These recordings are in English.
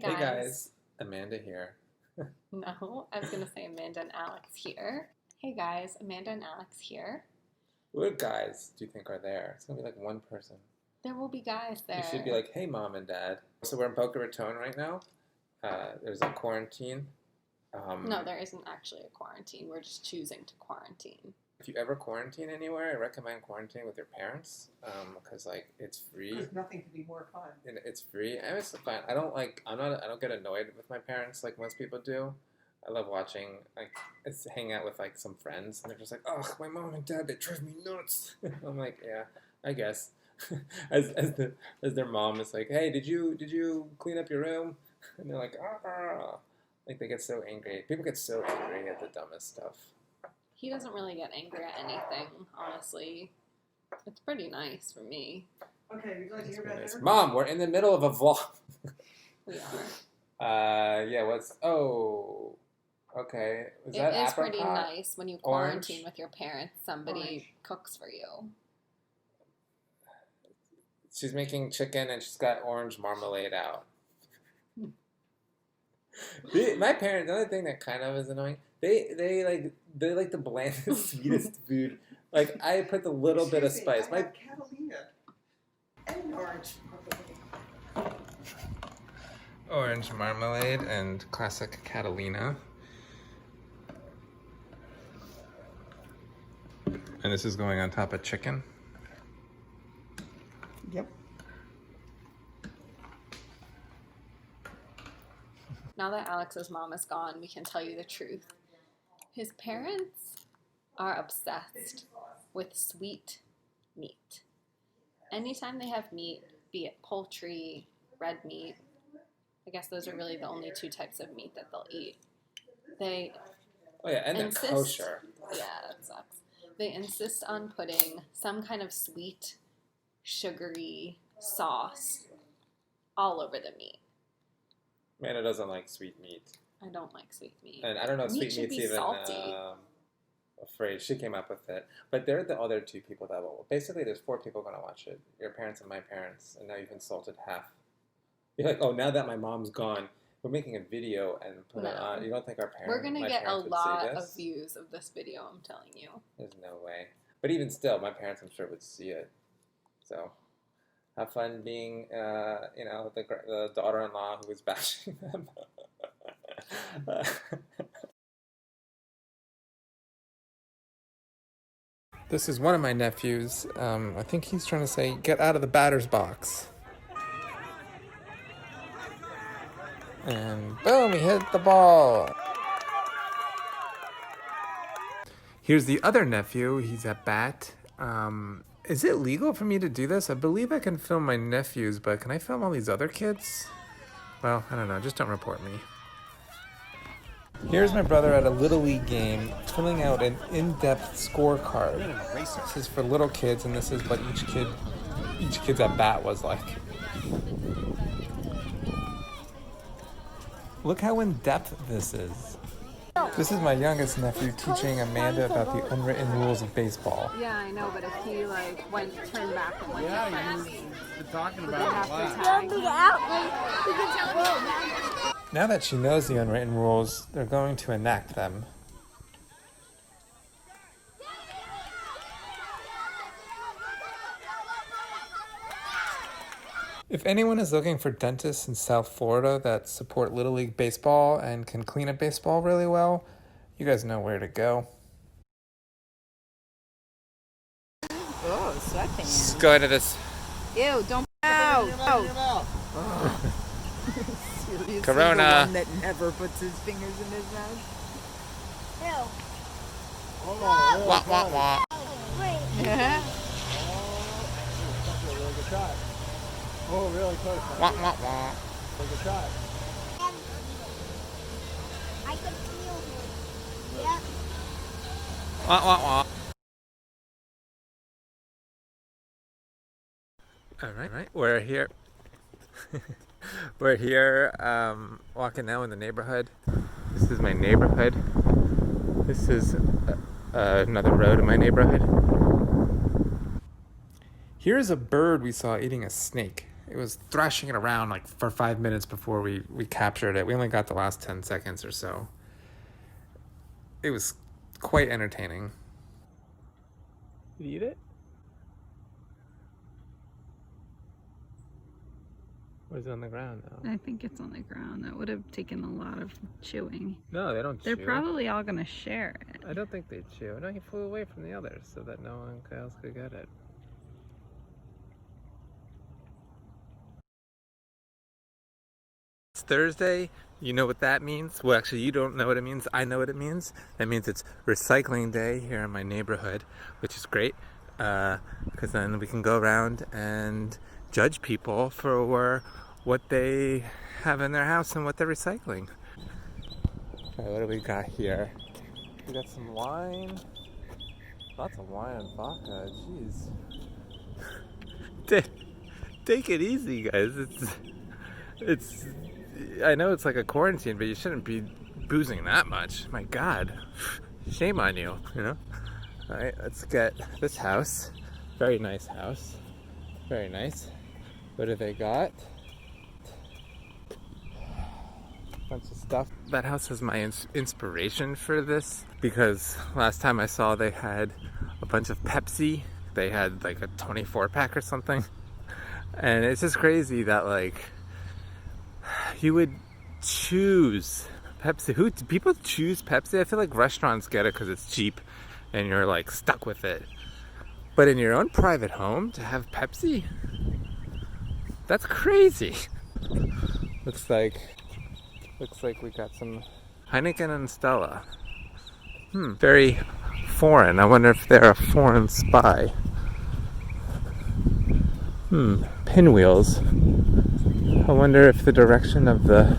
Hey guys. Hey guys, Amanda here. No, I was going to say Amanda and Alex here. Hey guys, Amanda and Alex here. What guys do you think are there? It's gonna be like one person. There will be guys there. You should be like, hey mom and dad. So we're in Boca Raton right now. There's a quarantine. No, there isn't actually a quarantine. We're just choosing to quarantine. If you ever quarantine anywhere, I recommend quarantining with your parents because like it's free. There's nothing to be more fun. And it's free. And it's fine. I don't get annoyed with my parents like most people do. I love watching it's hang out with like some friends and they're just like, oh, my mom and dad, they drive me nuts. I'm like, yeah, I guess. as their mom is like, hey, did you clean up your room? And they're like, ah. Like they get so angry. People get so angry at the dumbest stuff. He doesn't really get angry at anything, honestly. It's pretty nice for me. Okay, would you like to hear about dinner? Mom, we're in the middle of a vlog. We are. Okay. It is pretty nice when you quarantine with your parents. Somebody cooks for you. She's making chicken and she's got orange marmalade out. My parents, the other thing that kind of is annoying, they like the blandest, sweetest food. Like I put the little bit of spice. I have Catalina and orange marmalade. Orange marmalade and classic Catalina. And this is going on top of chicken. Yep. Now that Alex's mom is gone, we can tell you the truth. His parents are obsessed with sweet meat. Anytime they have meat, be it poultry, red meat, I guess those are really the only two types of meat that they'll eat. They and kosher. Yeah, that sucks. They insist on putting some kind of sweet, sugary sauce all over the meat. Amanda doesn't like sweet meat. I don't like sweet meat. And I don't know if Meat sweet should meat's be even salty. a phrase. She came up with it. But they're the other two people that will. Basically, there's 4 people going to watch it. Your parents and my parents. And now you've insulted half. You're like, oh, now that my mom's gone, we're making a video and put it on. You don't think our parents We're going to get a would lot see this? of views of this video, I'm telling you. There's no way. But even still, my parents, I'm sure, would see it. So, have fun being, the daughter-in-law who was bashing them. This is one of my nephews. I think he's trying to say, get out of the batter's box. And boom, he hit the ball. Here's the other nephew. He's at bat. Is it legal for me to do this? I believe I can film my nephews, but can I film all these other kids? Well, I don't know. Just don't report me. Here's my brother at a Little League game filling out an in-depth scorecard. This is for little kids, and this is what each kid's at bat was like. Look how in-depth this is. This is my youngest nephew teaching Amanda about the unwritten rules of baseball. Yeah, I know, but if he turned back and went You're talking about it a lot. Now that she knows the unwritten rules, they're going to enact them. If anyone is looking for dentists in South Florida that support Little League Baseball and can clean a baseball really well, you guys know where to go. Oh, sweatpants. Let's go into this. Ew, don't out. Seriously, Corona. the one that never puts his fingers in his mouth. Hold on. Wah, wah, wah. Yeah. Really good shot. Oh, really close. Wah, wah, wah. Really good shot. I can feel him. Yep. Wah, wah, wah. All right. We're here. We're here walking now in the neighborhood. This is my neighborhood. This is another road in my neighborhood. Here's a bird we saw eating a snake. It was thrashing it around like for 5 minutes before we captured it. We only got the last 10 seconds or so. It was quite entertaining. Did you eat it? Or is it on the ground now? I think it's on the ground. That would have taken a lot of chewing. No, they don't chew. They're probably all gonna share it. I don't think they chew. No, he flew away from the others so that no one else could get it. It's Thursday. You know what that means? Well, actually, you don't know what it means. I know what it means. That means it's recycling day here in my neighborhood, which is great because then we can go around and judge people for what they have in their house and what they're recycling. Okay, what do we got here? We got some wine. Lots of wine and vodka. Jeez. Take it easy, guys. It's. I know it's like a quarantine, but you shouldn't be boozing that much. My God, shame on you. You know. All right, let's get this house. Very nice house. Very nice. What do they got? Bunch of stuff. That house was my inspiration for this because last time I saw they had a bunch of Pepsi. They had like a 24 pack or something. And it's just crazy that like you would choose Pepsi. Do people choose Pepsi? I feel like restaurants get it because it's cheap and you're like stuck with it. But in your own private home to have Pepsi? That's crazy. Looks like we got some Heineken and Stella. Very foreign. I wonder if they're a foreign spy. Pinwheels. I wonder if the direction of the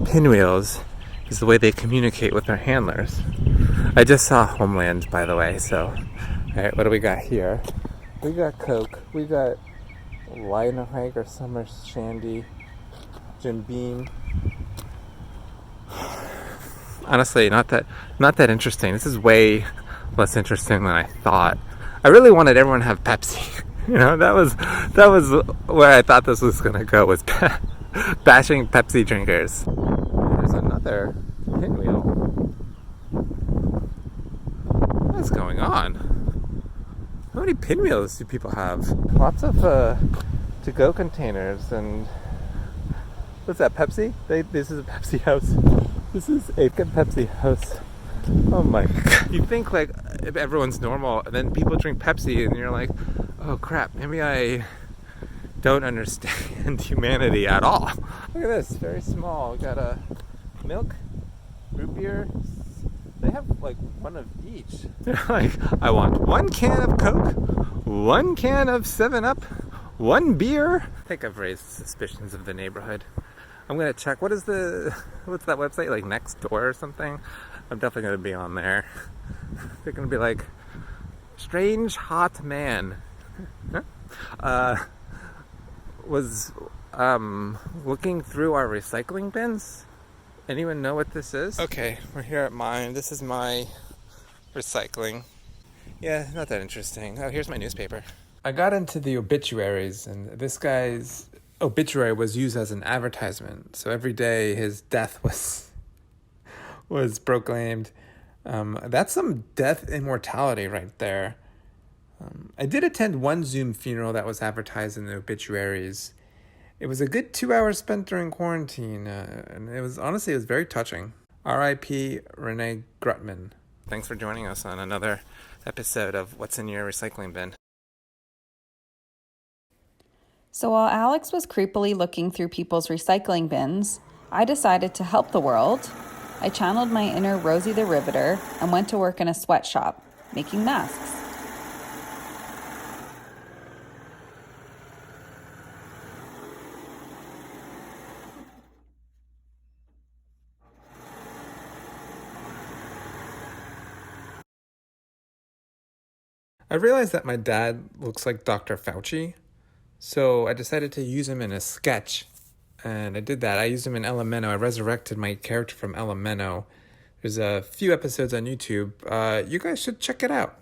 pinwheels is the way they communicate with their handlers. I just saw Homeland, by the way, so... Alright, what do we got here? We got Coke. We got Leinenheig or Summer Shandy. Jim Beam. Honestly, not that interesting. This is way less interesting than I thought. I really wanted everyone to have Pepsi. You know, that was where I thought this was gonna go, was bashing Pepsi drinkers. There's another pinwheel. What's going on? How many pinwheels do people have? Lots of to-go containers and what's that? Pepsi? This is a Pepsi house. This is a Pepsi house. Oh my God. You think like if everyone's normal and then people drink Pepsi and you're like, oh crap, maybe I don't understand humanity at all. Look at this, very small. We got a milk, root beer. They have like one of each. They're like, I want 1 can of Coke, 1 can of 7-Up, 1 beer. I think I've raised suspicions of the neighborhood. I'm gonna check. What's that website? Like Nextdoor or something? I'm definitely gonna be on there. They're gonna be like, strange hot man was looking through our recycling bins. Anyone know what this is? Okay, we're here at mine. This is my recycling. Yeah, not that interesting. Oh, here's my newspaper. I got into the obituaries, and this guy's obituary was used as an advertisement. So every day his death was proclaimed. That's some death immortality right there. I did attend one Zoom funeral that was advertised in the obituaries. It was a good 2 hours spent during quarantine, and it was very touching. R.I.P. Renee Grutman. Thanks for joining us on another episode of What's in Your Recycling Bin. So while Alex was creepily looking through people's recycling bins, I decided to help the world. I channeled my inner Rosie the Riveter and went to work in a sweatshop, making masks. I realized that my dad looks like Dr. Fauci, so I decided to use him in a sketch, and I did that. I used him in Elemento. I resurrected my character from Elemento. There's a few episodes on YouTube. You guys should check it out.